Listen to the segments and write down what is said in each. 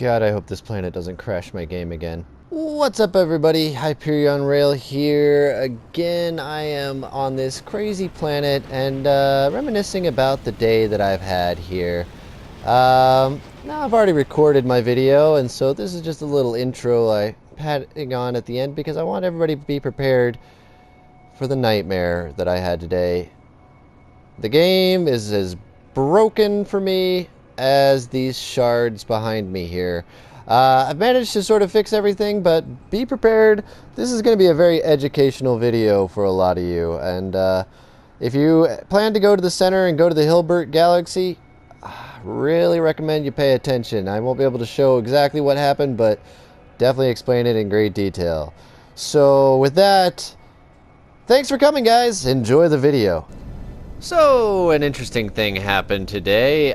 God, I hope this planet doesn't crash my game again. What's up, everybody? Hyperion Rail here. Again, I am on this crazy planet and reminiscing about the day that I've had here. Now I've already recorded my video, and so this is just a little intro I'm adding on at the end because I want everybody to be prepared for the nightmare that I had today. The game is as broken for me as these shards behind me here. I've managed to sort of fix everything, but be prepared. This is going to be a very educational video for a lot of you. And if you plan to go to the center and go to the Hilbert Galaxy, I really recommend you pay attention. I won't be able to show exactly what happened, but definitely explain it in great detail. So with that, thanks for coming, guys. Enjoy the video. So, an interesting thing happened today.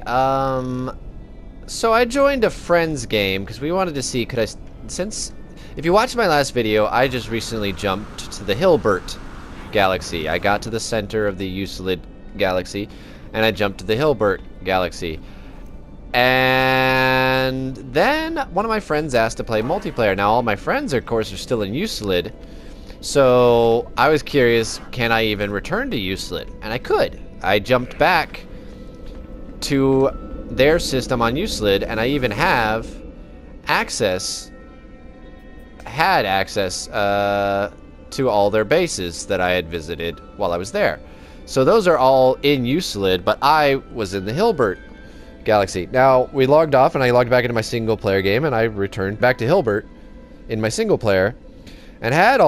So I joined a friend's game because we wanted to see, if you watched my last video, I just recently jumped to the Hilbert Galaxy. I got to the center of the Euclid Galaxy, and I jumped to the Hilbert Galaxy. And then one of my friends asked to play multiplayer. Now, all my friends, of course, are still in Euclid. So I was curious, can I even return to Euclid? And I could. I jumped back to their system on Euclid, and I even had access to all their bases that I had visited while I was there. So those are all in Euclid, but I was in the Hilbert Galaxy. Now, we logged off, and I logged back into my single player game, and I returned back to Hilbert in my single player. And had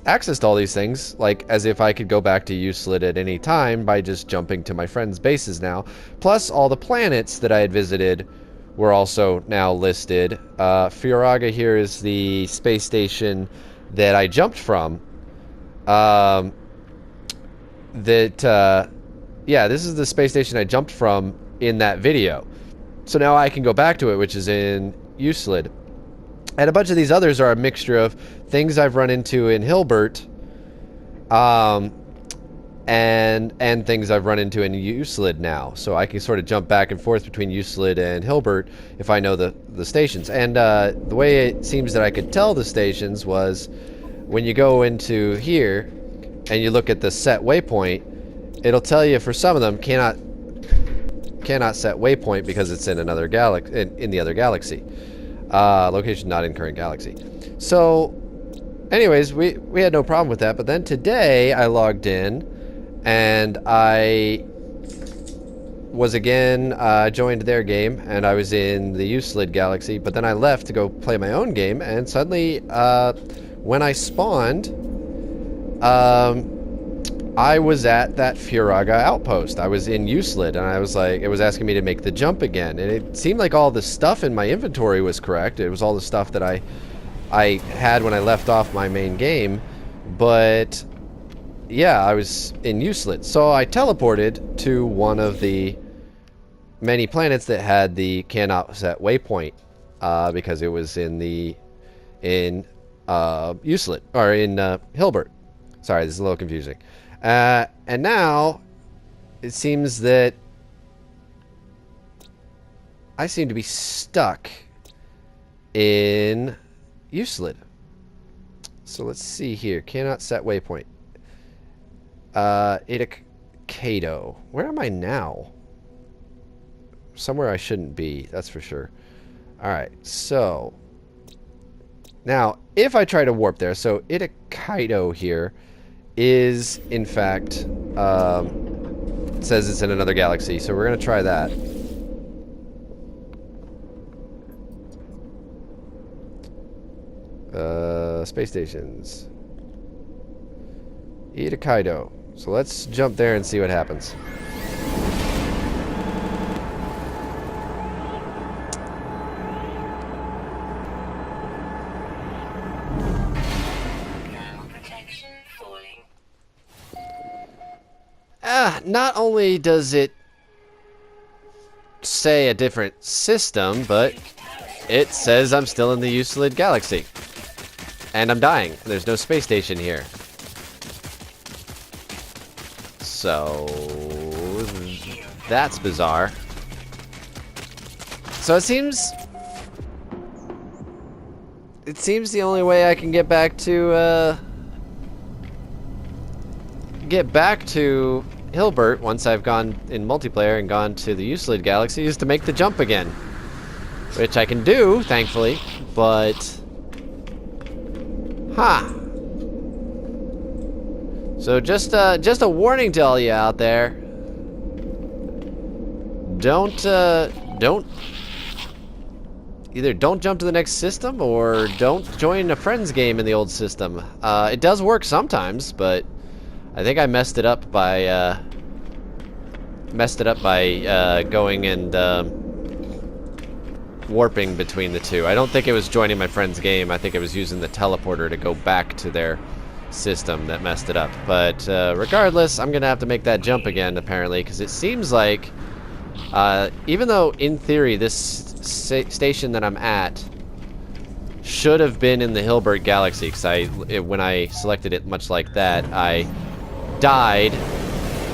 access to all these things, like as if I could go back to Euclid at any time by just jumping to my friends' bases now. Plus, all the planets that I had visited were also now listed. Furaga here is the space station that I jumped from. Yeah, this is the space station I jumped from in that video. So now I can go back to it, which is in Euclid. And a bunch of these others are a mixture of things I've run into in Hilbert, and things I've run into in Euclid now. So I can sort of jump back and forth between Euclid and Hilbert if I know the stations. And the way it seems that I could tell the stations was when you go into here and you look at the set waypoint, it'll tell you for some of them cannot set waypoint because it's in another in the other galaxy. Location not in current galaxy. So, anyways, we had no problem with that. But then today I logged in, and I was again joined their game, and I was in the Euclid Galaxy. But then I left to go play my own game, and suddenly, when I spawned, I was at that Furaga outpost. I was in Euclid, and I was like, it was asking me to make the jump again. And it seemed like all the stuff in my inventory was correct. It was all the stuff that I had when I left off my main game. But, yeah, I was in Euclid. So I teleported to one of the many planets that had the cannot set waypoint, because it was in Euclid, or in Hilbert. Sorry, this is a little confusing. And now, it seems that I seem to be stuck in Euclid. So let's see here. Cannot set waypoint. Kato. Where am I now? Somewhere I shouldn't be, that's for sure. Alright, so now, if I try to warp there, so Kato here is, in fact, says it's in another galaxy, so we're going to try that. Space stations. Kaido. So let's jump there and see what happens. Not only does it say a different system, but it says I'm still in the Euclid Galaxy. And I'm dying. There's no space station here. So that's bizarre. So it seems it seems the only way I can get back to Hilbert once I've gone in multiplayer and gone to the Euclid Galaxy is to make the jump again, which I can do, thankfully, but so just a warning to all you out there. Don't either don't jump to the next system or don't join a friend's game in the old system. It does work sometimes, but I think I messed it up by going and warping between the two. I don't think it was joining my friend's game. I think it was using the teleporter to go back to their system that messed it up. But regardless, I'm gonna have to make that jump again apparently, because it seems like even though in theory this station that I'm at should have been in the Hilbert Galaxy, because when I selected it much like that, I died,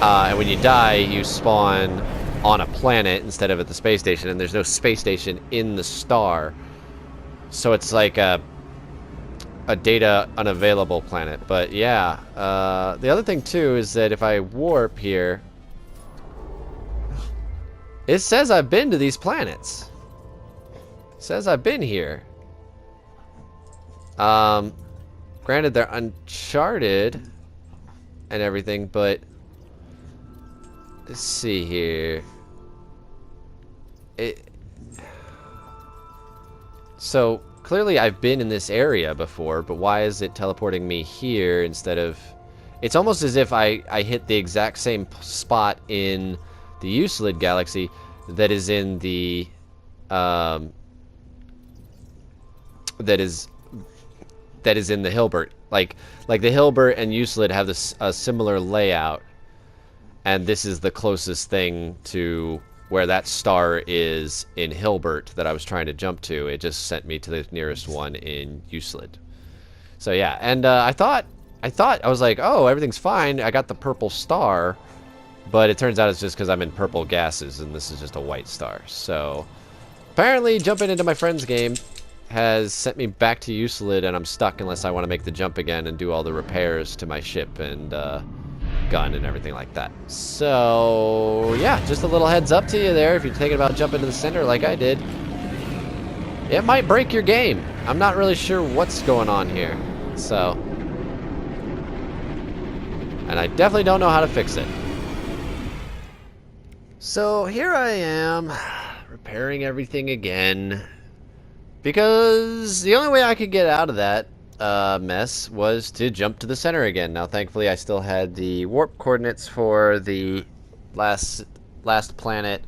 and when you die you spawn on a planet instead of at the space station, and there's no space station in the star, so it's like a data unavailable planet. But yeah, the other thing too is that if I warp here, it says I've been to these planets. It says I've been here. Granted they're uncharted and everything, but let's see here. So clearly I've been in this area before, but why is it teleporting me here instead of... It's almost as if I hit the exact same spot in the Euclid Galaxy that is in the that is in the Hilbert. Like the Hilbert and Euclid have a similar layout, and this is the closest thing to where that star is in Hilbert that I was trying to jump to. It just sent me to the nearest one in Euclid. So yeah, and I was like, oh, everything's fine. I got the purple star, but it turns out it's just because I'm in purple gases, and this is just a white star. So apparently, jumping into my friend's game has sent me back to Euclid, and I'm stuck unless I want to make the jump again and do all the repairs to my ship and gun and everything like that. So yeah, just a little heads up to you there if you're thinking about jumping to the center like I did. It might break your game. I'm not really sure what's going on here. So, and I definitely don't know how to fix it. So here I am, repairing everything again, because the only way I could get out of that mess was to jump to the center again. Now thankfully I still had the warp coordinates for the last planet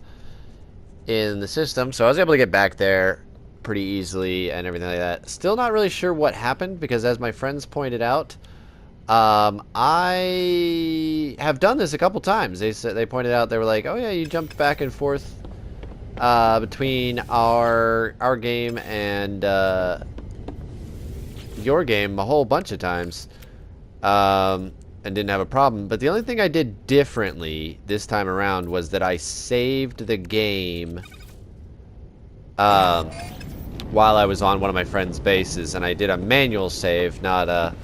in the system, so I was able to get back there pretty easily and everything like that. Still not really sure what happened, because as my friends pointed out, I have done this a couple times. They pointed out, they were like, oh yeah, you jumped back and forth between our game and your game a whole bunch of times, and didn't have a problem. But the only thing I did differently this time around was that I saved the game while I was on one of my friend's bases, and I did a manual save, not a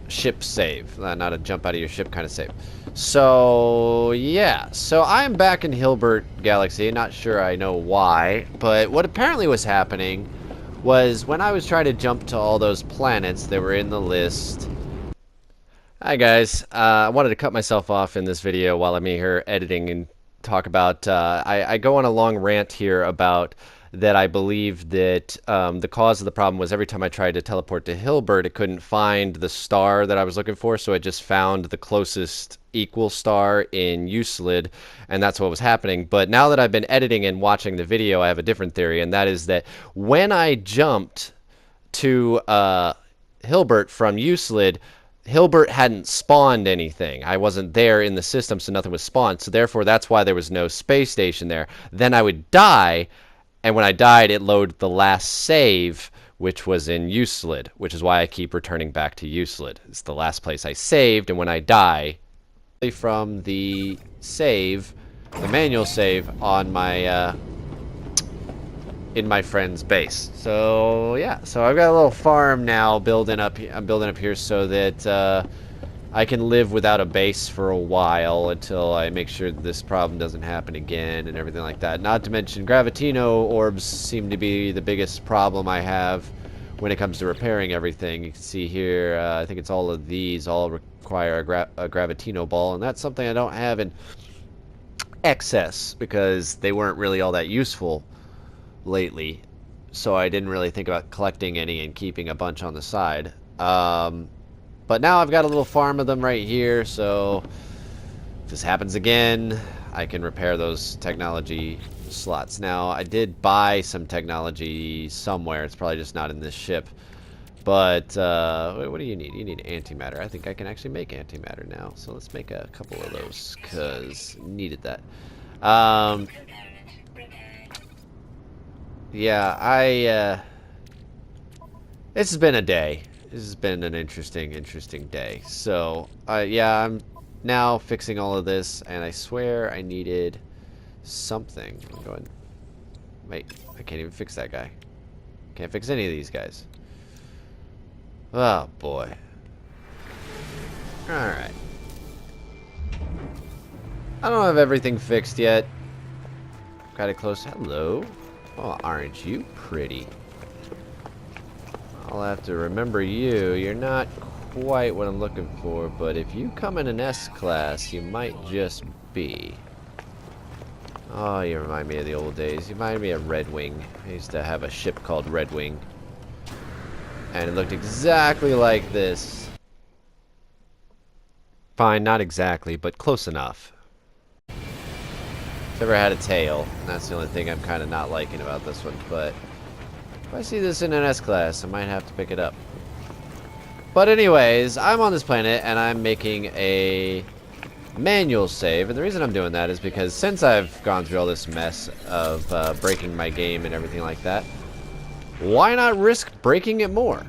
ship save, not a jump out of your ship kind of save. So yeah, so I'm back in Hilbert Galaxy. Not sure I know why, but what apparently was happening was when I was trying to jump to all those planets that were in the list. Hi guys, I wanted to cut myself off in this video while I'm here editing and talk about, I go on a long rant here about that I believe that the cause of the problem was every time I tried to teleport to Hilbert, it couldn't find the star that I was looking for, so it just found the closest equal star in Euclid, and that's what was happening. But now that I've been editing and watching the video, I have a different theory, and that is that when I jumped to Hilbert from Euclid, Hilbert hadn't spawned anything. I wasn't there in the system, so nothing was spawned, so therefore that's why there was no space station there. Then I would die, and when I died, it loaded the last save, which was in Euclid, which is why I keep returning back to Euclid. It's the last place I saved, and when I die, from the save, the manual save on my in my friend's base. So yeah, so I've got a little farm now building up. I'm building up here so that I can live without a base for a while until I make sure that this problem doesn't happen again and everything like that. Not to mention gravitino orbs seem to be the biggest problem I have when it comes to repairing everything. You can see here, I think it's all of these all require a gravitino ball, and that's something I don't have in excess because they weren't really all that useful lately, so I didn't really think about collecting any and keeping a bunch on the side. But now I've got a little farm of them right here, so if this happens again, I can repair those technology slots. Now, I did buy some technology somewhere. It's probably just not in this ship. But, what do you need? You need antimatter. I think I can actually make antimatter now. So let's make a couple of those, because needed that. Yeah, this has been a day. This has been an interesting day. So, yeah, I'm now fixing all of this, and I swear I needed something. I'm going... Wait, I can't even fix that guy. Can't fix any of these guys. Oh, boy. Alright. I don't have everything fixed yet. Got it close. Hello. Oh, aren't you pretty? I'll have to remember you. You're not quite what I'm looking for, but if you come in an S-class, you might just be. Oh, you remind me of the old days. You remind me of Red Wing. I used to have a ship called Red Wing. And it looked exactly like this. Fine, not exactly, but close enough. It's never had a tail, and that's the only thing I'm kind of not liking about this one, but if I see this in an S-class, I might have to pick it up. But anyways, I'm on this planet, and I'm making a manual save, and the reason I'm doing that is because since I've gone through all this mess of breaking my game and everything like that, why not risk breaking it more?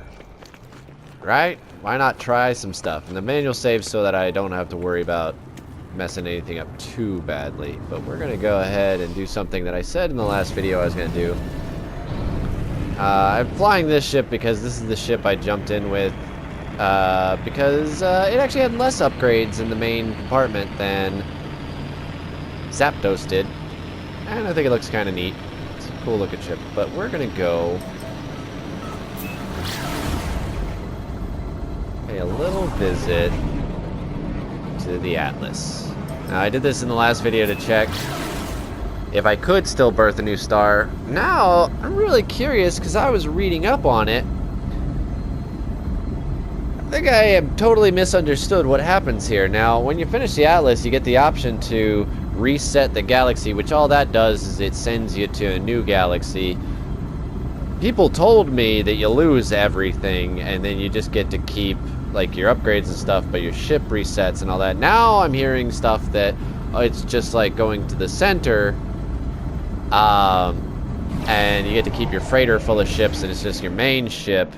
Right? Why not try some stuff? And the manual saves so that I don't have to worry about messing anything up too badly. But we're going to go ahead and do something that I said in the last video I was going to do. I'm flying this ship because this is the ship I jumped in with. Because it actually had less upgrades in the main compartment than Zapdos did. And I think it looks kind of neat. It's a cool looking ship. But we're going to go pay a little visit to the Atlas. Now, I did this in the last video to check if I could still birth a new star. Now, I'm really curious because I was reading up on it. I think I have totally misunderstood what happens here. Now, when you finish the Atlas, you get the option to reset the galaxy, which all that does is it sends you to a new galaxy. People told me that you lose everything and then you just get to keep like your upgrades and stuff, but your ship resets and all that. Now I'm hearing stuff that it's just like going to the center, and you get to keep your freighter full of ships, and it's just your main ship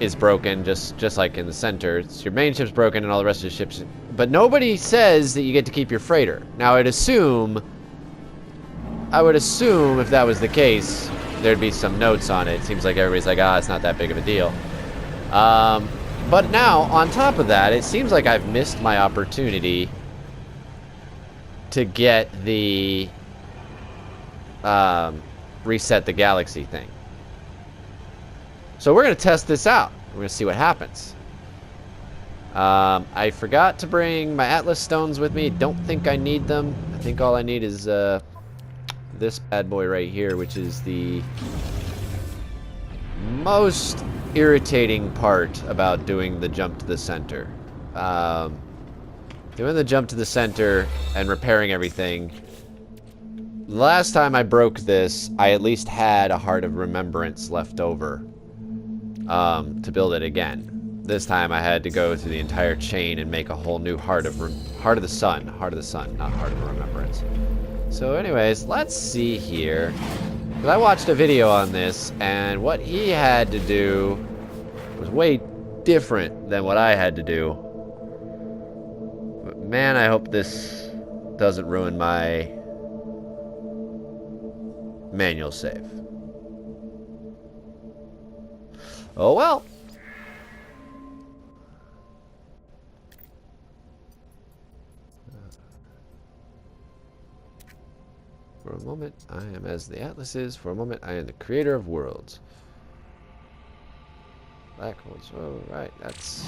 is broken, just like in the center. It's your main ship's broken and all the rest of the ships, but nobody says that you get to keep your freighter. Now I would assume if that was the case, there'd be some notes on it. It seems like everybody's like, it's not that big of a deal. But now, on top of that, it seems like I've missed my opportunity to get the reset the galaxy thing. So we're going to test this out. We're going to see what happens. I forgot to bring my Atlas stones with me. Don't think I need them. I think all I need is this bad boy right here, which is the most irritating part about doing the jump to the center. Doing the jump to the center and repairing everything. Last time I broke this, I at least had a Heart of Remembrance left over to build it again. This time I had to go through the entire chain and make a whole new Heart of the Sun, not Heart of Remembrance. So anyways, let's see here. Because I watched a video on this, and what he had to do was way different than what I had to do. But man, I hope this doesn't ruin my manual save. Oh well. For a moment, I am as the Atlas is. For a moment, I am the creator of worlds. Black holes. Oh, right. That's...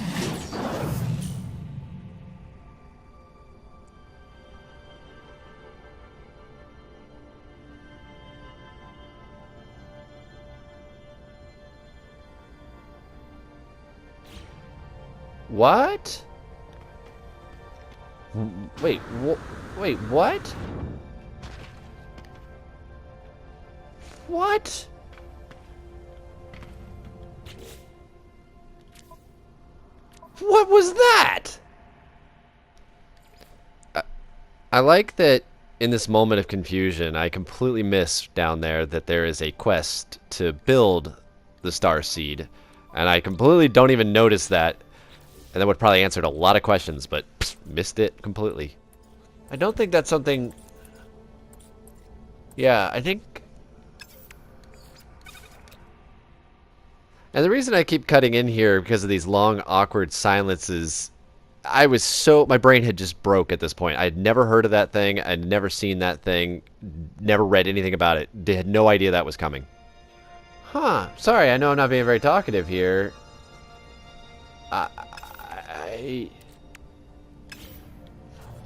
What? Wait, wait, what? What? What was that? I like that in this moment of confusion, I completely missed down there that there is a quest to build the star seed. And I completely don't even notice that. And that would probably answered a lot of questions, but pfft, missed it completely. I don't think that's something... Yeah, I think... And the reason I keep cutting in here because of these long, awkward silences, I was so... My brain had just broke at this point. I had never heard of that thing. I'd never seen that thing. Never read anything about it. Had no idea that was coming. Huh. Sorry, I know I'm not being very talkative here.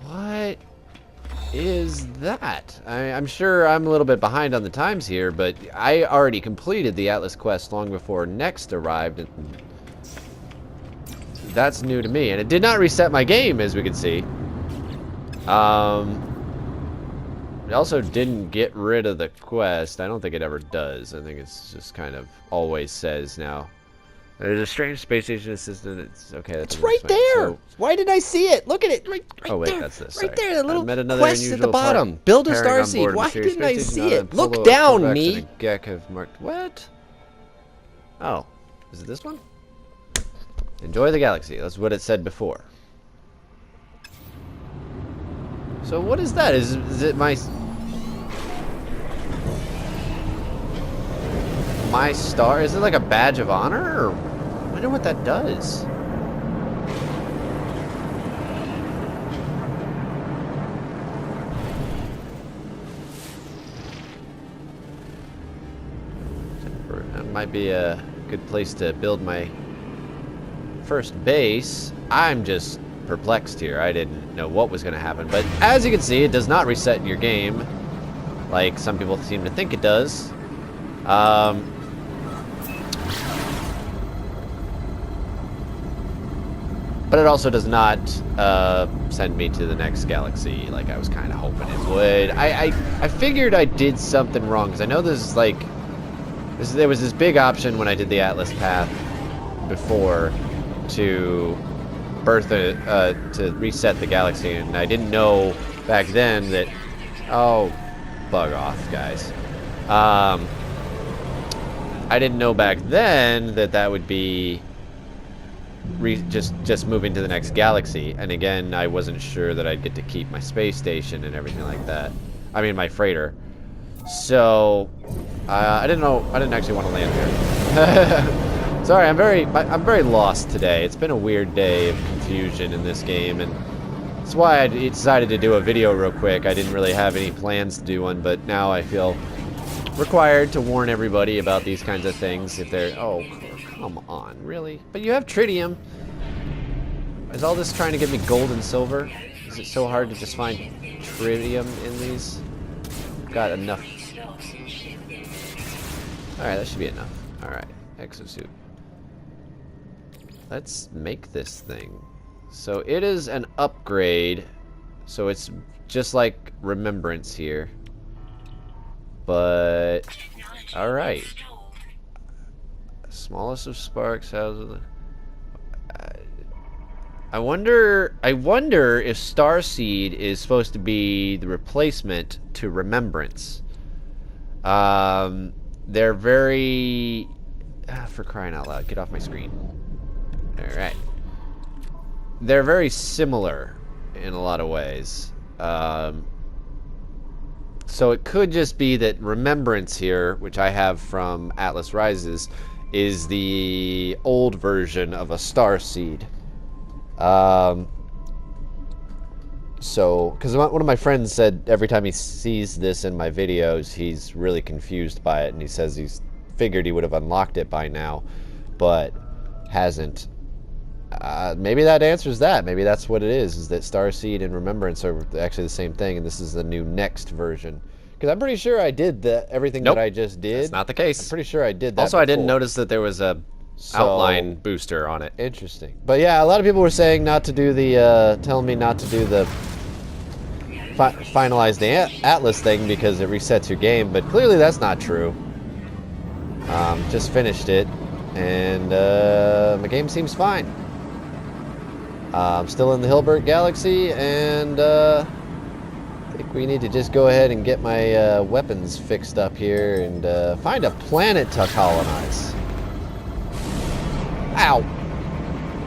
What is that? I'm sure I'm a little bit behind on the times here, but I already completed the Atlas quest long before Next arrived, and that's new to me. And it did not reset my game, as we can see. It also didn't get rid of the quest. I don't think it ever does. I think it's just kind of always says now. There's a strange space station assistant. It's okay. It's right there. So, why did I see it? Look at it. Right oh wait, there. that's this. Right Sorry. there. The little quest at the bottom. Build a star seed. Why didn't I see it? Look down, me. Gek have marked. What? Oh, is it this one? Enjoy the galaxy. That's what it said before. So what is that? Is it my star? Is it like a badge of honor? Or I wonder what that does. That might be a good place to build my first base. I'm just perplexed here. I didn't know what was going to happen, but as you can see, it does not reset your game like some people seem to think it does. But it also does not send me to the next galaxy like I was kind of hoping it would. I figured I did something wrong, because I know there's like there was this big option when I did the Atlas path before to to reset the galaxy, and I didn't know back then that... Oh, bug off, guys. I didn't know back then that that would be just moving to the next galaxy, and again, I wasn't sure that I'd get to keep my space station and everything like that. I mean, my freighter. So I didn't know. I didn't actually want to land here. Sorry, I'm very lost today. It's been a weird day of confusion in this game, and that's why I decided to do a video real quick. I didn't really have any plans to do one, but now I feel required to warn everybody about these kinds of things if they're... Oh, come on, really? But you have tritium. Is all this trying to get me gold and silver? Is it so hard to just find tritium in these? Got enough. Alright, that should be enough. Alright, exosuit. Let's make this thing. So it is an upgrade. So it's just like Remembrance here. But alright. Smallest of sparks. I wonder if Starseed is supposed to be the replacement to Remembrance. They're very... for crying out loud, get off my screen. Alright. They're very similar in a lot of ways. So it could just be that Remembrance here, which I have from Atlas Rises, is the old version of a star seed. So, because one of my friends said every time he sees this in my videos, he's really confused by it, and he says he's figured he would have unlocked it by now, but hasn't. Maybe that answers that. Maybe that's what it is that Starseed and Remembrance are actually the same thing, and this is the new next version. Because I'm pretty sure I did everything that I just did. That's not the case. I'm pretty sure I did that Also, before. I didn't notice that there was a outline booster on it. Interesting. But yeah, a lot of people were saying not to do the, telling me not to do the finalize the Atlas thing because it resets your game, but clearly that's not true. Just finished it, and my game seems fine. I'm still in the Hilbert Galaxy, and I think we need to just go ahead and get my weapons fixed up here and find a planet to colonize. Ow!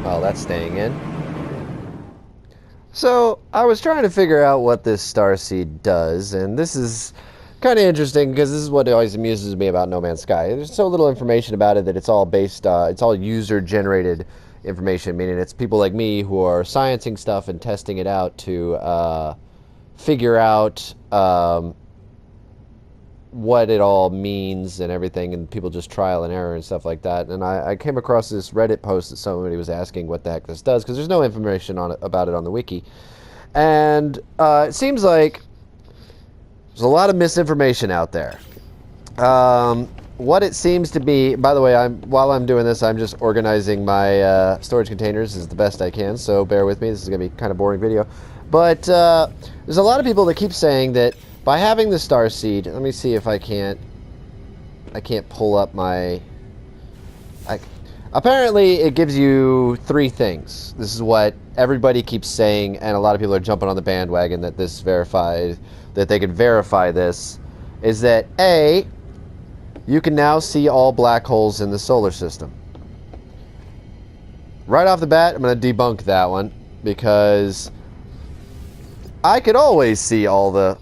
Well, that's staying in. So, I was trying to figure out what this starseed does, and this is kind of interesting because this is what always amuses me about No Man's Sky. There's so little information about it that it's all based, it's all user-generated information, meaning it's people like me who are sciencing stuff and testing it out to figure out what it all means and everything, and people just trial and error and stuff like that. And I came across this Reddit post that somebody was asking what the heck this does, because there's no information on it, about it on the wiki. And it seems like there's a lot of misinformation out there. What it seems to be, by the way, while I'm doing this, I'm just organizing my storage containers as the best I can, so bear with me. This is going to be kind of boring video. But there's a lot of people that keep saying that by having the starseed, let me see if I can't pull up my... Apparently, it gives you 3 things. This is what everybody keeps saying, and a lot of people are jumping on the bandwagon that this verified, that they can verify this, is that A, you can now see all black holes in the solar system. Right off the bat, I'm going to debunk that one, because I could always see all the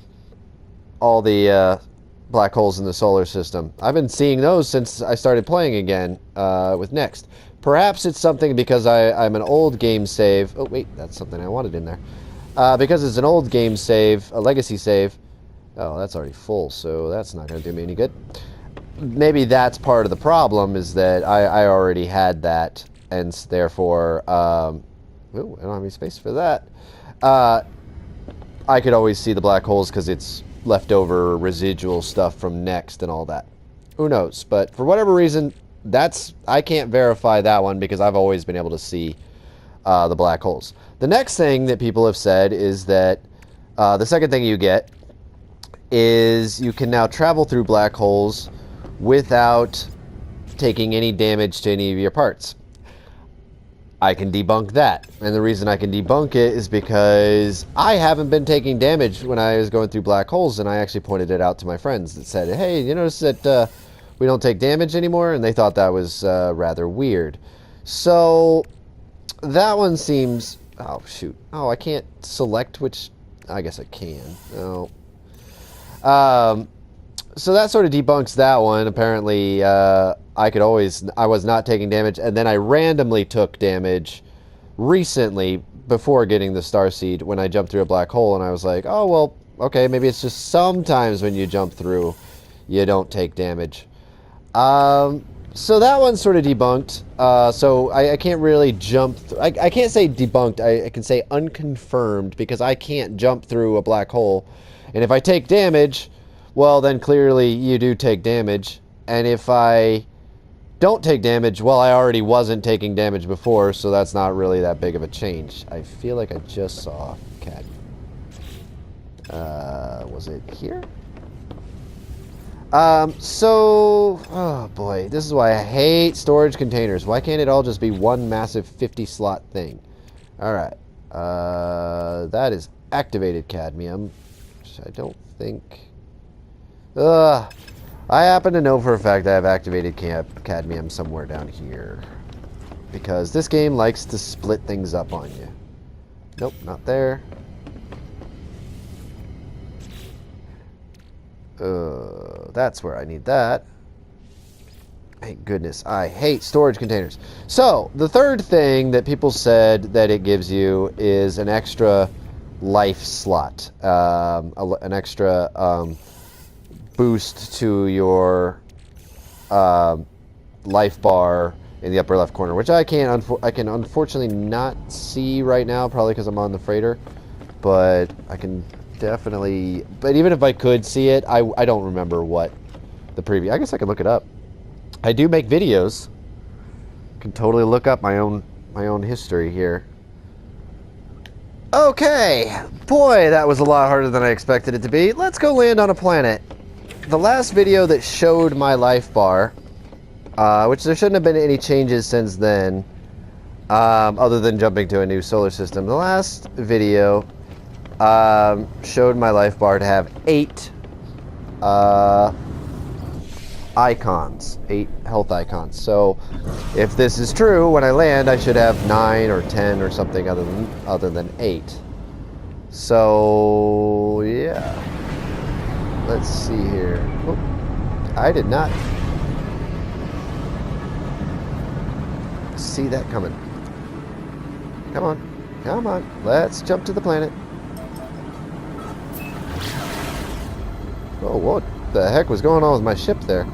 black holes in the solar system. I've been seeing those since I started playing again with Next. Perhaps it's something because I'm an old game save. Oh wait, that's something I wanted in there. Because it's an old game save, a legacy save. Oh, that's already full, so that's not going to do me any good. Maybe that's part of the problem, is that I already had that, and therefore, ooh, I don't have any space for that. I could always see the black holes because it's leftover residual stuff from Next and all that. Who knows? But for whatever reason, I can't verify that one because I've always been able to see the black holes. The next thing that people have said is that the second thing you get is you can now travel through black holes without taking any damage to any of your parts. I can debunk that, and the reason I can debunk it is because I haven't been taking damage when I was going through black holes, and I actually pointed it out to my friends that said, hey, you notice that we don't take damage anymore? And they thought that was rather weird. So that one seems... oh shoot, oh, I can't select which... I guess I can. No. So that sort of debunks that one. Apparently, I was not taking damage, and then I randomly took damage recently before getting the starseed when I jumped through a black hole, and I was like, oh, well, okay, maybe it's just sometimes when you jump through, you don't take damage. So that one's sort of debunked. So I can't really jump... I can't say debunked, I can say unconfirmed, because I can't jump through a black hole. And if I take damage, well, then clearly you do take damage. And if I don't take damage, well, I already wasn't taking damage before, so that's not really that big of a change. I feel like I just saw cat. Was it here? Oh boy, this is why I hate storage containers. Why can't it all just be one massive 50-slot thing? Alright. That is activated cadmium, which I don't think... I happen to know for a fact I have activated cadmium somewhere down here. Because this game likes to split things up on you. Nope, not there. That's where I need that. Thank goodness. I hate storage containers. So, the third thing that people said that it gives you is an extra life slot. An extra boost to your life bar in the upper left corner, which I can unfortunately not see right now, probably because I'm on the freighter, but I can definitely, but even if I could see it, I don't remember what the preview. I guess I could look it up. I do make videos. Can totally look up my own history here. Okay, boy, that was a lot harder than I expected it to be. Let's go land on a planet. The last video that showed my life bar, which there shouldn't have been any changes since then, other than jumping to a new solar system. The last video showed my life bar to have 8 icons, 8 health icons. So if this is true, when I land, I should have 9 or 10 or something other than 8. So yeah, let's see here. Oh, I did not see that coming. Come on, come on, let's jump to the planet. Oh, what the heck was going on with my ship there?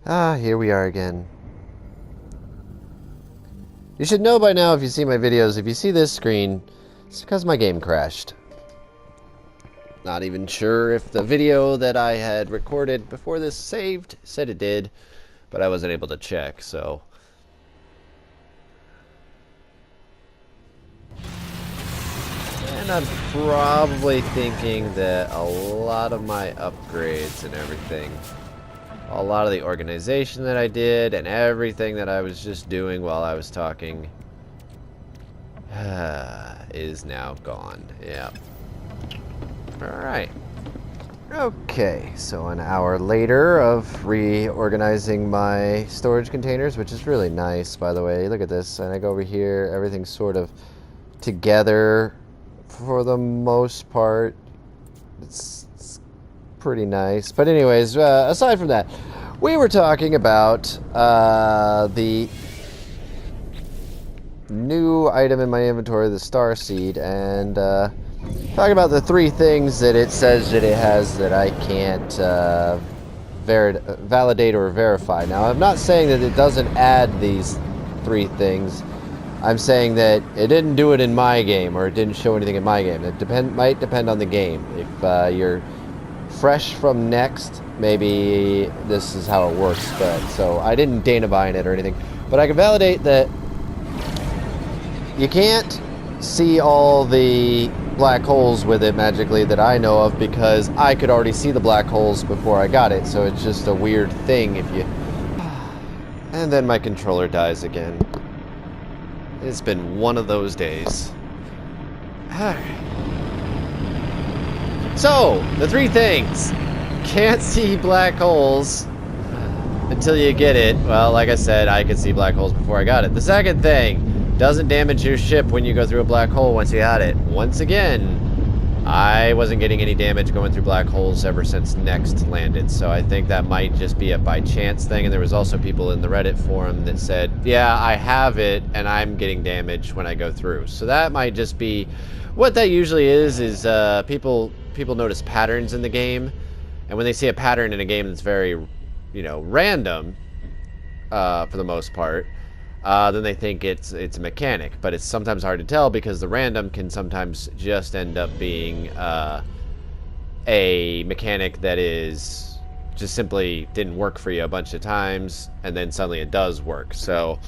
Ah, here we are again. You should know by now if you see my videos, if you see this screen, it's because my game crashed. Not even sure if the video that I had recorded before this saved said it did, but I wasn't able to check, so. And I'm probably thinking that a lot of my upgrades and everything, a lot of the organization that I did and everything that I was just doing while I was talking is now gone. Yeah. Alright. Okay, so an hour later of reorganizing my storage containers, which is really nice, by the way. Look at this. And I go over here, everything's sort of together for the most part. It's pretty nice. But anyways, aside from that, we were talking about the new item in my inventory, the star seed, and talking about the 3 things that it says that it has that I can't validate or verify. Now, I'm not saying that it doesn't add these 3 things. I'm saying that it didn't do it in my game, or it didn't show anything in my game. It might depend on the game. If you're fresh from Next, maybe this is how it works. But so I didn't Dana Vine it or anything, but I can validate that you can't see all the black holes with it magically that I know of, because I could already see the black holes before I got it. So it's just a weird thing if you. And then my controller dies again. It's been one of those days. So, the 3 things. Can't see black holes until you get it. Well, like I said, I could see black holes before I got it. The second thing, doesn't damage your ship when you go through a black hole once you got it. Once again, I wasn't getting any damage going through black holes ever since Next landed, so I think that might just be a by chance thing. And there was also people in the Reddit forum that said, yeah, I have it and I'm getting damage when I go through. So that might just be what that usually is people notice patterns in the game, and when they see a pattern in a game that's very, random, for the most part, then they think it's a mechanic. But it's sometimes hard to tell, because the random can sometimes just end up being a mechanic that is just simply didn't work for you a bunch of times, and then suddenly it does work. So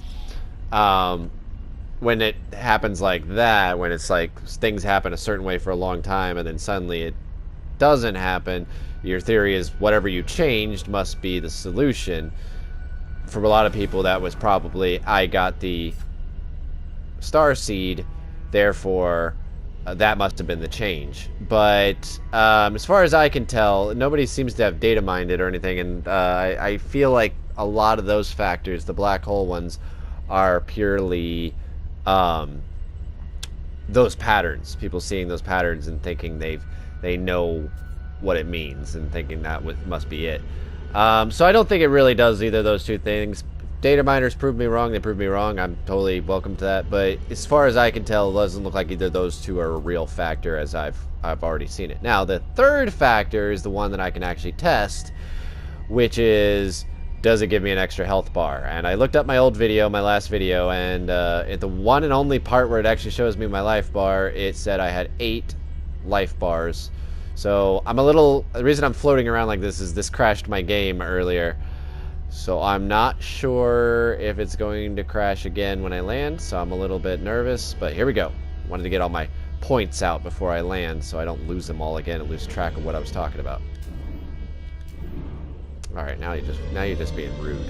when it happens like that, when it's like things happen a certain way for a long time and then suddenly it doesn't happen, your theory is whatever you changed must be the solution. For a lot of people, that was probably, I got the star seed, therefore that must have been the change. But as far as I can tell, nobody seems to have data mined it or anything, and I feel like a lot of those factors, the black hole ones, are purely those patterns. People seeing those patterns and thinking they know what it means and thinking that must be it. So I don't think it really does either of those two things. Data miners prove me wrong. They prove me wrong. I'm totally welcome to that. But as far as I can tell, it doesn't look like either of those two are a real factor, as I've already seen it. Now, the third factor is the one that I can actually test, which is, does it give me an extra health bar? And I looked up my old video, my last video, and at the one and only part where it actually shows me my life bar, it said I had 8 life bars. So I'm a little, the reason I'm floating around like this is this crashed my game earlier. So I'm not sure if it's going to crash again when I land, so I'm a little bit nervous, but here we go. Wanted to get all my points out before I land so I don't lose them all again and lose track of what I was talking about. Alright, now you're just being rude.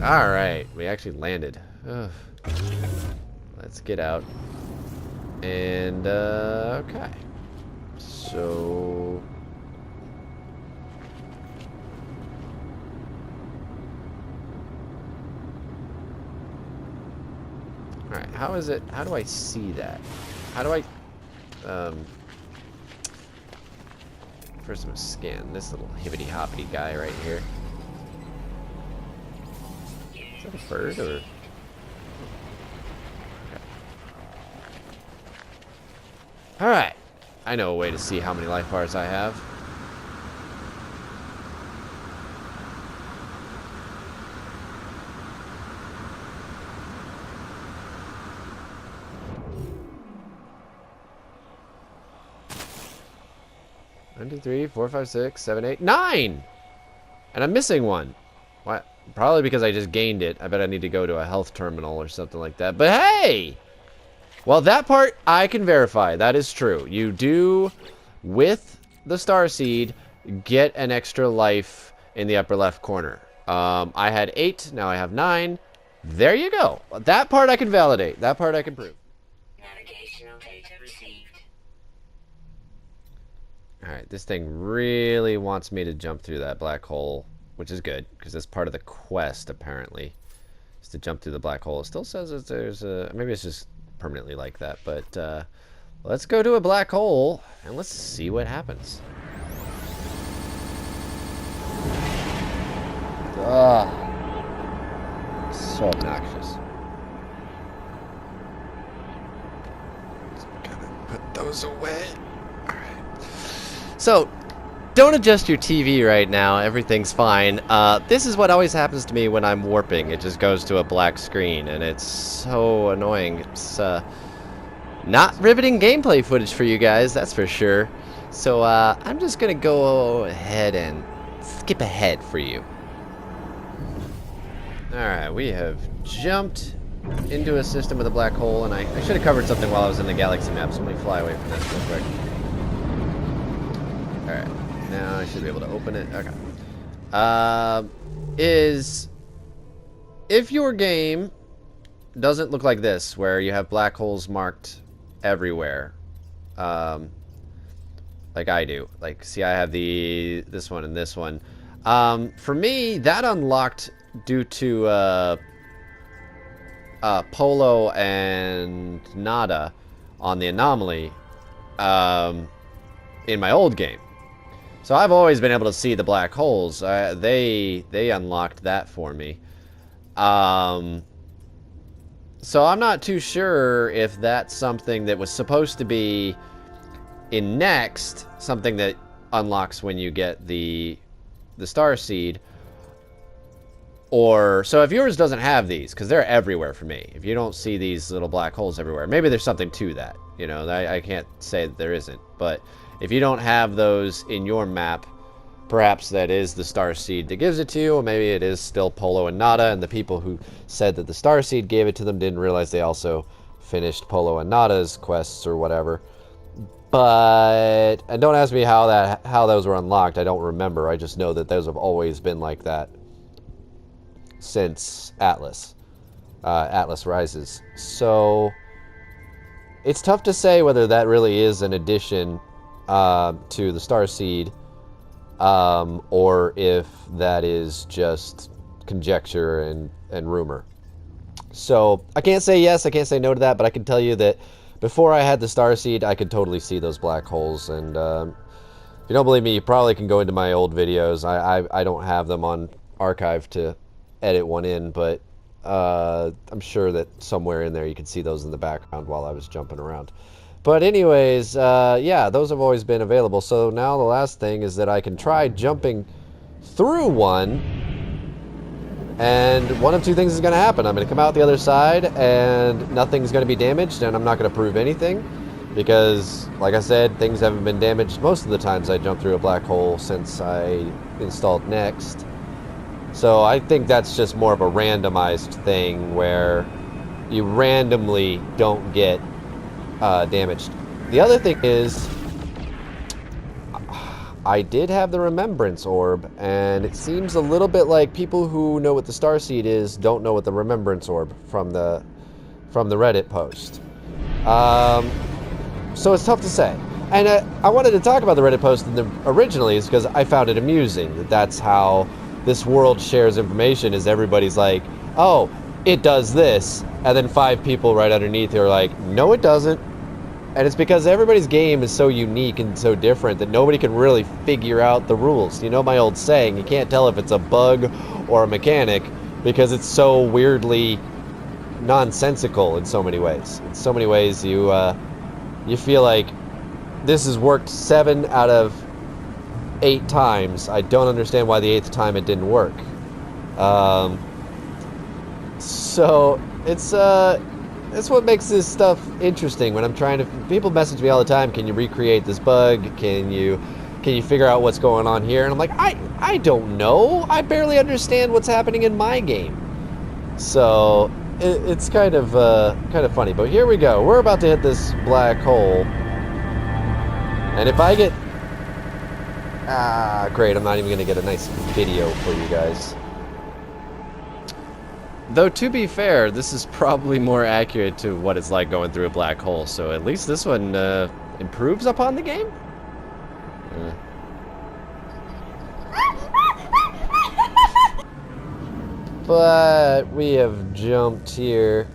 Alright, we actually landed. Ugh. Let's get out. And, okay. So... Alright, how do I see that? How do I... First I'm gonna scan this little hibbity-hoppity guy right here. Is that a bird, or...? Okay. Alright. I know a way to see how many life bars I have. One, two, three, 4, 5, 6, 7, 8, 9! And I'm missing one. What? Probably because I just gained it. I bet I need to go to a health terminal or something like that. But hey! Well, that part I can verify. That is true. You do, with the star seed, get an extra life in the upper left corner. I had 8, now I have 9. There you go. That part I can validate. That part I can prove. Navigational data received. Alright, this thing really wants me to jump through that black hole, which is good, because that's part of the quest, apparently, is to jump through the black hole. It still says that there's a... Maybe it's just permanently like that, but let's go to a black hole and let's see what happens. So obnoxious. Just gotta put those away. Alright. So, don't adjust your TV right now. Everything's fine. This is what always happens to me when I'm warping. It just goes to a black screen, and it's so annoying. It's not riveting gameplay footage for you guys, that's for sure. So I'm just gonna go ahead and skip ahead for you. Alright, we have jumped into a system with a black hole, and I should have covered something while I was in the galaxy map, so let me fly away from this real quick. Alright. Now I should be able to open it. Okay. If your game doesn't look like this, where you have black holes marked everywhere, like I do. Like, see, I have this one and this one. For me, that unlocked due to Polo and Nada on the anomaly in my old game. So I've always been able to see the black holes. They unlocked that for me. So I'm not too sure if that's something that was supposed to be in Next, something that unlocks when you get the star seed. Or, so if yours doesn't have these, because they're everywhere for me. If you don't see these little black holes everywhere, maybe there's something to that. You know, I can't say that there isn't. But if you don't have those in your map, perhaps that is the star seed that gives it to you, or maybe it is still Polo and Nada, and the people who said that the star seed gave it to them didn't realize they also finished Polo and Nada's quests or whatever. But, and don't ask me how those were unlocked. I don't remember. I just know that those have always been like that since Atlas. Atlas Rises. So it's tough to say whether that really is an addition to the Starseed, or if that is just conjecture and rumor. So I can't say yes, I can't say no to that, but I can tell you that before I had the Starseed, I could totally see those black holes. And if you don't believe me, you probably can go into my old videos. I don't have them on archive to edit one in, but I'm sure that somewhere in there you can see those in the background while I was jumping around. But anyways, yeah, those have always been available. So now the last thing is that I can try jumping through one, and one of two things is going to happen. I'm going to come out the other side and nothing's going to be damaged, and I'm not going to prove anything because, like I said, things haven't been damaged most of the times I jump through a black hole since I installed Next. So I think that's just more of a randomized thing where you randomly don't get damaged. The other thing is, I did have the Remembrance Orb, and it seems a little bit like people who know what the Starseed is don't know what the Remembrance Orb from the Reddit post. So it's tough to say. And I wanted to talk about the Reddit post originally is because I found it amusing. That's how this world shares information, is everybody's like, oh, it does this, and then 5 people right underneath are like, no it doesn't. And it's because everybody's game is so unique and so different that nobody can really figure out the rules. You know my old saying, you can't tell if it's a bug or a mechanic because it's so weirdly nonsensical in so many ways. In so many ways you feel like this has worked 7 out of 8 times. I don't understand why the 8th time it didn't work. So it's what makes this stuff interesting when I'm trying to... People message me all the time, can you recreate this bug? Can you figure out what's going on here? And I'm like, I don't know. I barely understand what's happening in my game. So it's kind of funny. But here we go. We're about to hit this black hole. And if I get... great. I'm not even going to get a nice video for you guys. Though, to be fair, this is probably more accurate to what it's like going through a black hole, so at least this one improves upon the game? But we have jumped here.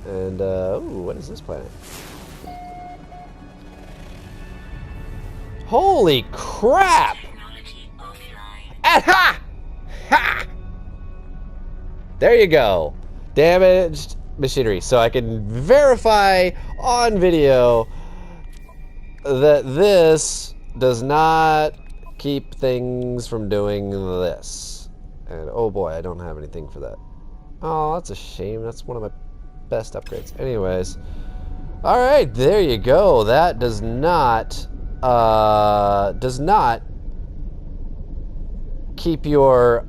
And, ooh, what is this planet? Holy crap! Aha! Ha! There you go. Damaged machinery. So I can verify on video that this does not keep things from doing this. And oh boy, I don't have anything for that. Oh, that's a shame. That's one of my best upgrades. Anyways. Alright, there you go. That does not keep your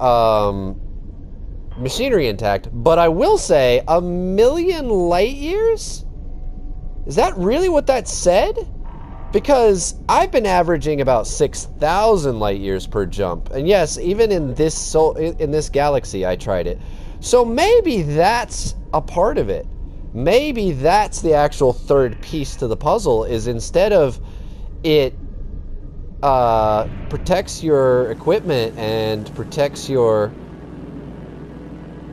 machinery intact, but I will say 1,000,000 light years? Is that really what that said? Because I've been averaging about 6,000 light years per jump, and yes, even in this galaxy I tried it. So maybe that's a part of it. Maybe that's the actual third piece to the puzzle, is instead of it protects your equipment and protects your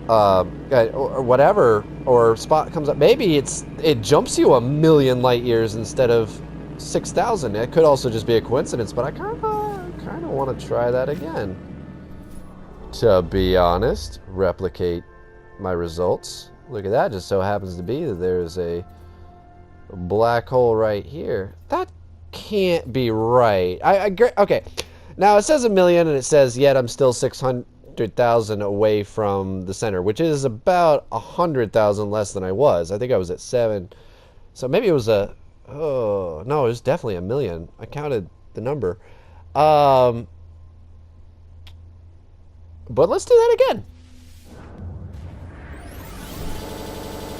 or whatever, or spot comes up, maybe it jumps you 1,000,000 light years instead of 6,000. It could also just be a coincidence, but I kind of want to try that again. To be honest, replicate my results. Look at that, just so happens to be that there's a black hole right here. That can't be right. Okay, now it says 1,000,000 and it says yet I'm still 600,000 away from the center, which is about 100,000 less than I was. I think I was at 7. So maybe it was oh no, it was definitely 1,000,000. I counted the number. But let's do that again.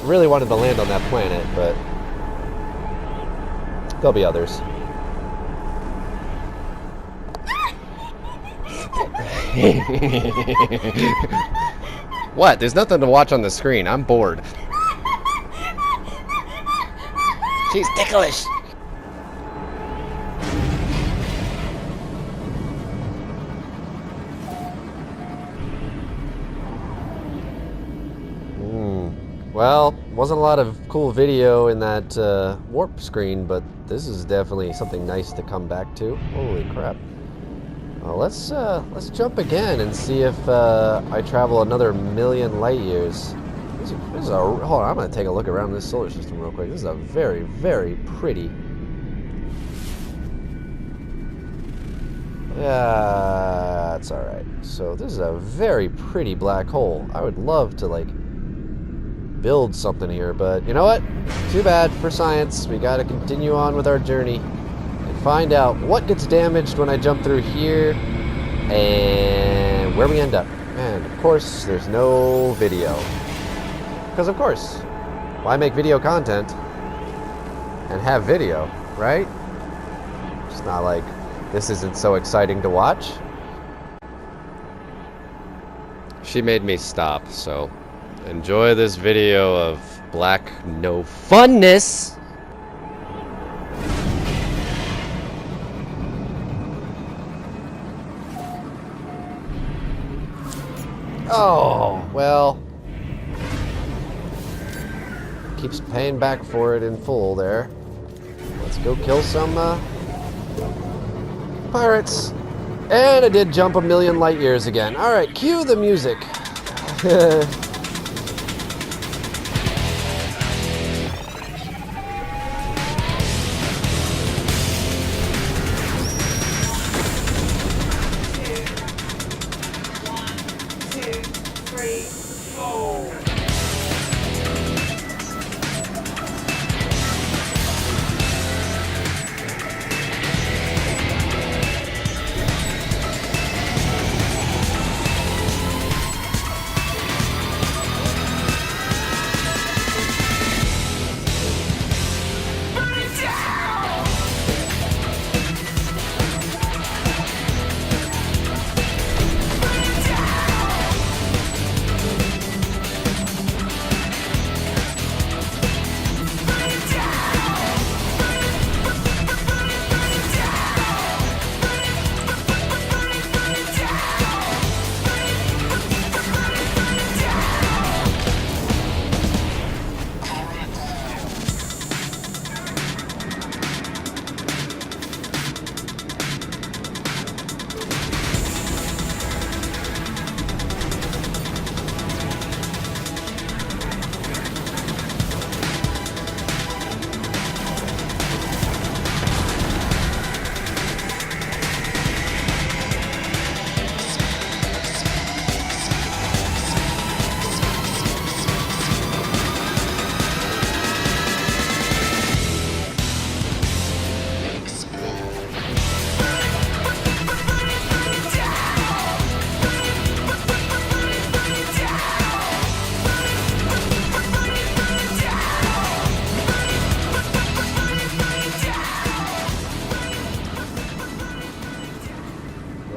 really wanted to land on that planet, but there'll be others. What? There's nothing to watch on the screen. I'm bored. She's ticklish. Well, wasn't a lot of cool video in that warp screen, but this is definitely something nice to come back to. Holy crap. Well, let's jump again and see if I travel another 1,000,000 light years. This is hold on, I'm going to take a look around this solar system real quick. This is a very, very pretty... Yeah, it's alright. So this is a very pretty black hole. I would love to, like, build something here, but you know what? Too bad for science. We gotta continue on with our journey and find out what gets damaged when I jump through here and where we end up. And of course, there's no video. Because of course, why make video content and have video, right? It's not like this isn't so exciting to watch. She made me stop, so enjoy this video of black no funness. Oh, well. Keeps paying back for it in full there. Let's go kill some pirates. And I did jump 1,000,000 light years again. Alright, cue the music.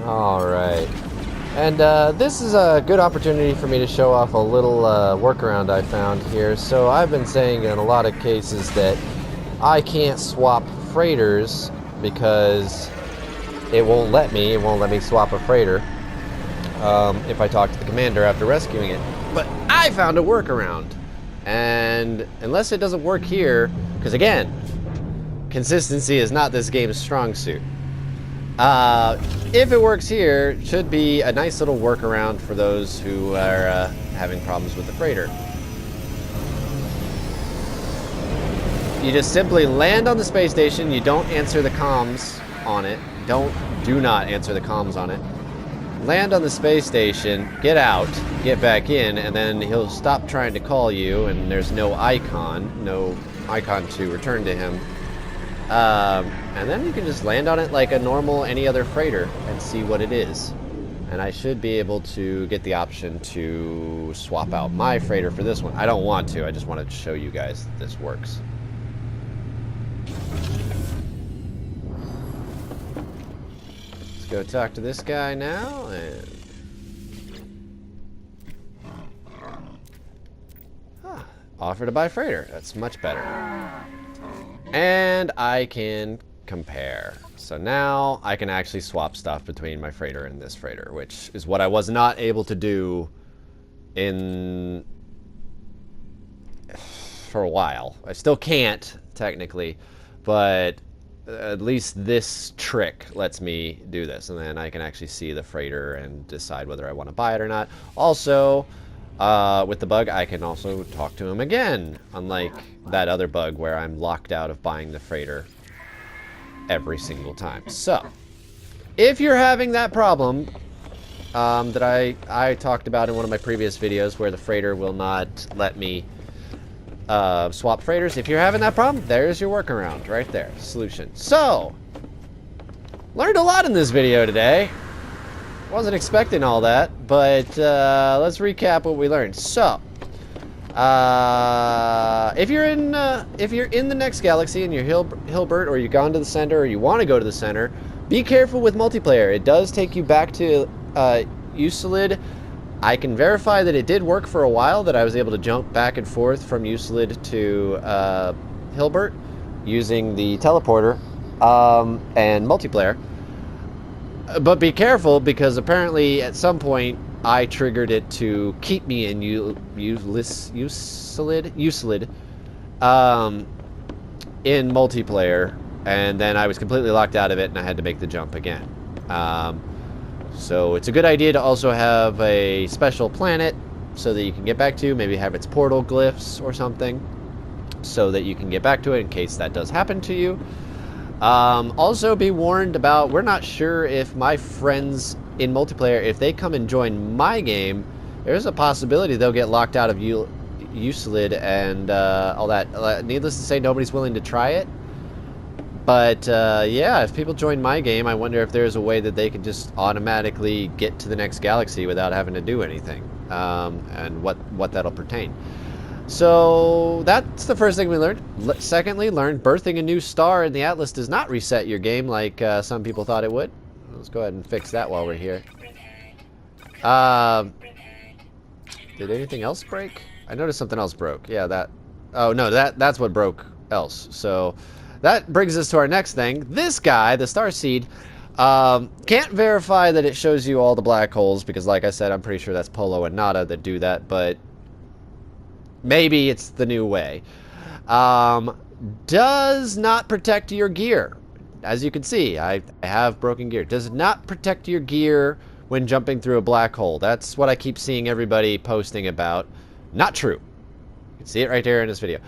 Alright. And this is a good opportunity for me to show off a little workaround I found here. So I've been saying in a lot of cases that I can't swap freighters because it won't let me swap a freighter if I talk to the commander after rescuing it. But I found a workaround. And unless it doesn't work here, because again, consistency is not this game's strong suit. If it works here, it should be a nice little workaround for those who are having problems with the freighter. You just simply land on the space station, you don't answer the comms on it, do not answer the comms on it. Land on the space station, get out, get back in, and then he'll stop trying to call you, and there's no icon to return to him. And then you can just land on it like a normal any other freighter and see what it is. And I should be able to get the option to swap out my freighter for this one. I don't want to, I just wanted to show you guys that this works. Let's go talk to this guy now, and... offer to buy freighter. That's much better. And I can compare. So now I can actually swap stuff between my freighter and this freighter, which is what I was not able to do for a while. I still can't, technically, but at least this trick lets me do this. And then I can actually see the freighter and decide whether I want to buy it or not. Also, with the bug, I can also talk to him again, unlike that other bug where I'm locked out of buying the freighter every single time. So, if you're having that problem that I talked about in one of my previous videos where the freighter will not let me swap freighters, if you're having that problem, there's your workaround right there, solution. So, learned a lot in this video today. Wasn't expecting all that, but let's recap what we learned. So, if you're in the next galaxy and you're Hilbert, or you've gone to the center, or you want to go to the center, be careful with multiplayer. It does take you back to Euclid. I can verify that it did work for a while, that I was able to jump back and forth from Euclid to Hilbert using the teleporter and multiplayer. But be careful, because apparently at some point I triggered it to keep me in Euclid in multiplayer, and then I was completely locked out of it and I had to make the jump again. So it's a good idea to also have a special planet so that you can get back to, maybe have its portal glyphs or something, so that you can get back to it in case that does happen to you. Also be warned about, we're not sure if my friends in multiplayer, if they come and join my game, there's a possibility they'll get locked out of Euclid and all that. Needless to say, nobody's willing to try it. But yeah, if people join my game, I wonder if there's a way that they can just automatically get to the next galaxy without having to do anything, and what that'll pertain. So that's the first thing we learned. Secondly, learned birthing a new star in the Atlas does not reset your game like some people thought it would. Let's go ahead and fix that while we're here. Did anything else break? I noticed something else broke. Yeah, that... Oh, no, that's what broke else. So that brings us to our next thing. This guy, the Starseed, can't verify that it shows you all the black holes, because like I said, I'm pretty sure that's Polo and Nada that do that, but maybe it's the new way. Does not protect your gear. As you can see, I have broken gear. Does not protect your gear when jumping through a black hole. That's what I keep seeing everybody posting about. Not true. You can see it right there in this video.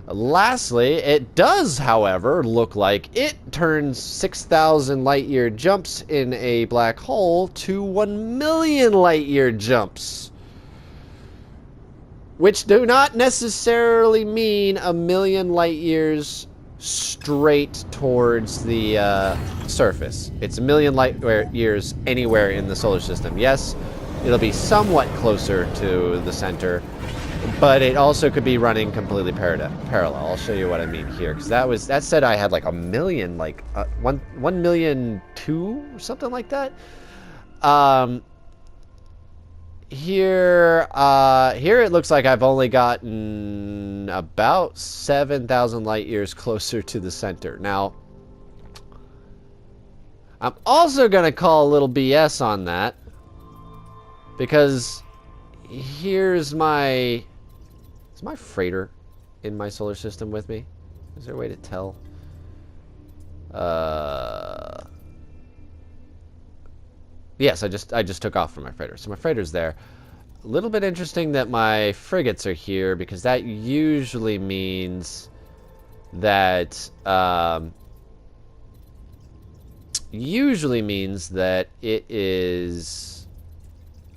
Lastly, it does, however, look like it turns 6,000 light-year jumps in a black hole to 1 million light-year jumps. Which do not necessarily mean 1 million light-years straight towards the surface. It's 1 million light-years anywhere in the solar system. Yes, it'll be somewhat closer to the center, but it also could be running completely parallel. I'll show you what I mean here, because that said I had like 1 million, like 1,000,002 or something like that. Here it looks like I've only gotten about 7,000 light years closer to the center. Now, I'm also gonna call a little BS on that, because here's my... Is my freighter in my solar system with me? Is there a way to tell? Yes, I just took off from my freighter. So my freighter's there. A little bit interesting that my frigates are here, because that usually means that it is...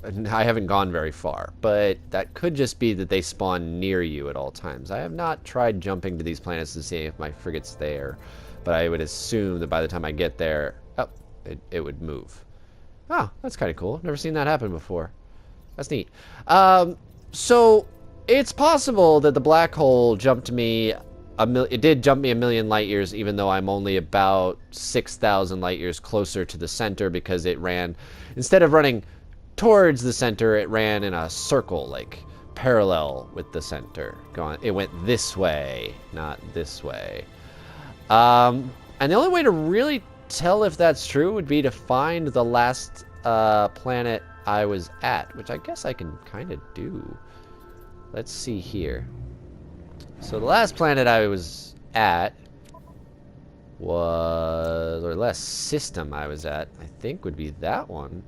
I haven't gone very far, but that could just be that they spawn near you at all times. I have not tried jumping to these planets to see if my frigate's there, but I would assume that by the time I get there, oh, it would move. Oh, that's kind of cool. Never seen that happen before. That's neat. So it's possible that the black hole jumped me it did jump me 1,000,000 light years, even though I'm only about 6,000 light years closer to the center, because it ran, instead of running towards the center, it ran in a circle, like parallel with the center. It went this way, not this way. And the only way to really tell if that's true would be to find the last planet I was at, which I guess I can kind of do. Let's see here. So the last planet I was at was, or last system I was at, I think would be that one.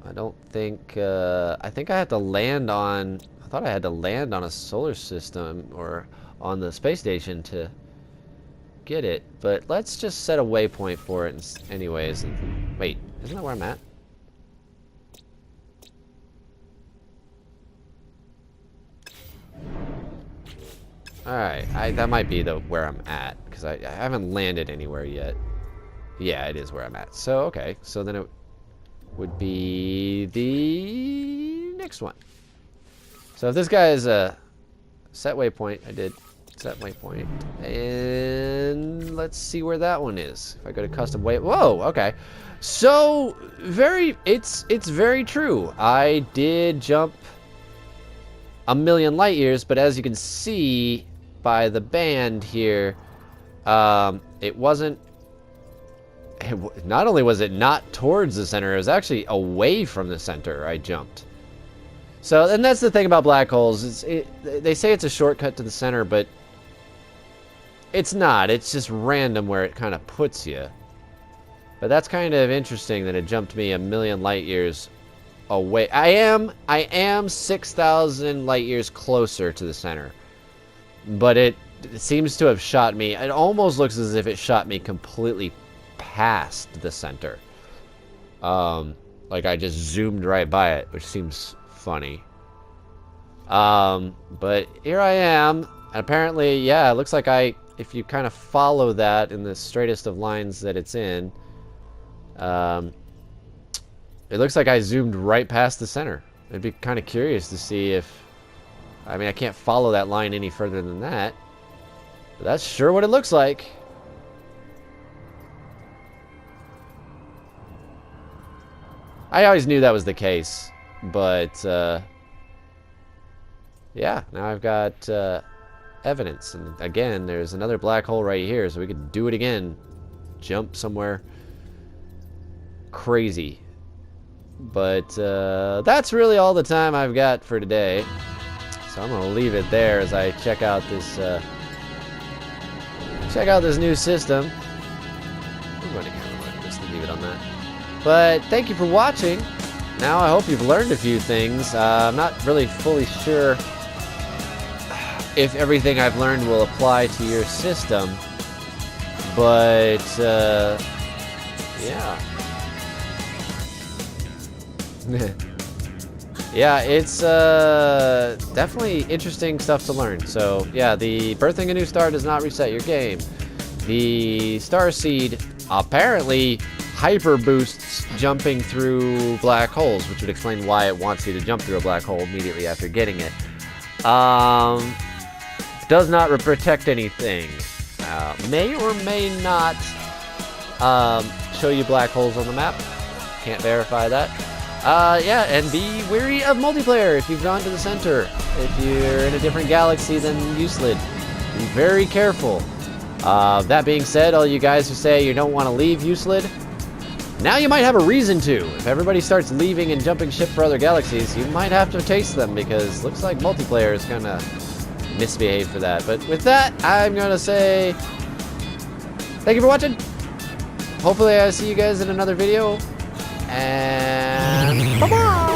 I don't think, I think I had to land on, I thought I had to land on a solar system or on the space station to get it. But let's just set a waypoint for it anyways. Wait, isn't that where I'm at? Alright, that might be where I'm at, because I haven't landed anywhere yet. Yeah, it is where I'm at. So, okay, so then it would be the next one. So if this guy is a set waypoint, I did set waypoint. And let's see where that one is. If I go to custom way, whoa, okay. So, it's very true. I did jump 1,000,000 light years, but as you can see by the band here, it wasn't, not only was it not towards the center, it was actually away from the center I jumped. So, and that's the thing about black holes, they say it's a shortcut to the center, but it's not. It's just random where it kind of puts you. But that's kind of interesting that it jumped me 1,000,000 light years away. I am 6,000 light years closer to the center, but it seems to have shot me. It almost looks as if it shot me completely past the center. Like I just zoomed right by it, which seems funny. But here I am. Apparently, yeah, it looks like if you kind of follow that in the straightest of lines that it's in, it looks like I zoomed right past the center. I'd be kind of curious to see if, I mean, I can't follow that line any further than that, but that's sure what it looks like. I always knew that was the case, but yeah, now I've got evidence. And again, there's another black hole right here, so we could do it again. Jump somewhere crazy. But that's really all the time I've got for today. So I'm gonna leave it there as I check out this new system. I'm going to just leave it on that. But thank you for watching. Now I hope you've learned a few things. I'm not really fully sure if everything I've learned will apply to your system, but yeah. Yeah, it's definitely interesting stuff to learn. So yeah, the birthing a new star does not reset your game. The star seed apparently hyper boosts jumping through black holes, which would explain why it wants you to jump through a black hole immediately after getting it. Does not protect anything. May or may not show you black holes on the map. Can't verify that. Yeah, and be wary of multiplayer if you've gone to the center. If you're in a different galaxy than Euclid, be very careful. That being said, all you guys who say you don't want to leave Euclid, now you might have a reason to. If everybody starts leaving and jumping ship for other galaxies, you might have to taste them, because looks like multiplayer is kind of misbehaved for that. But with that, I'm going to say thank you for watching. Hopefully I see you guys in another video. And bye-bye!